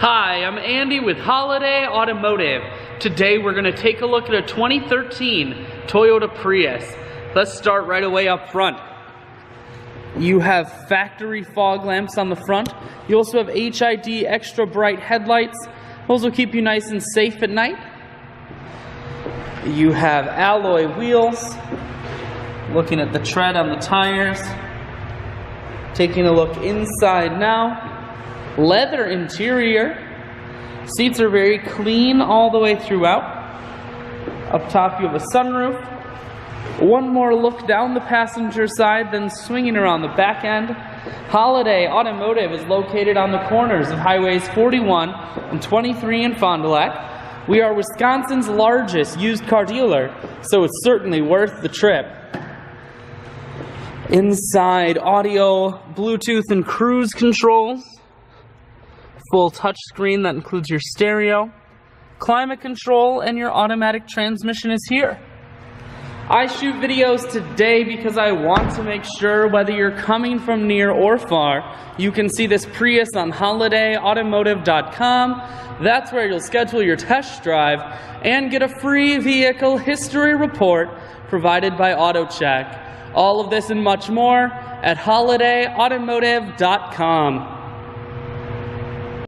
Hi, I'm Andy with Holiday Automotive. Today we're going to take a look at a 2013 Toyota Prius. Let's start right away up front. You have factory fog lamps on the front. You also have HID extra bright headlights. Those will keep you nice and safe at night. You have alloy wheels. Looking at the tread on the tires. Taking a look inside now. Leather interior. Seats are very clean all the way throughout. Up top you have a sunroof. One more look down the passenger side, then swinging around the back end. Holiday Automotive is located on the corners of highways 41 and 23 in Fond du Lac. We are Wisconsin's largest used car dealer, so it's certainly worth the trip. Inside, audio, Bluetooth and cruise controls. Full touchscreen that includes your stereo. Climate control and your automatic transmission is here. I shoot videos today because I want to make sure whether you're coming from near or far, you can see this Prius on holidayautomotive.com. That's where you'll schedule your test drive and get a free vehicle history report provided by AutoCheck. All of this and much more at holidayautomotive.com.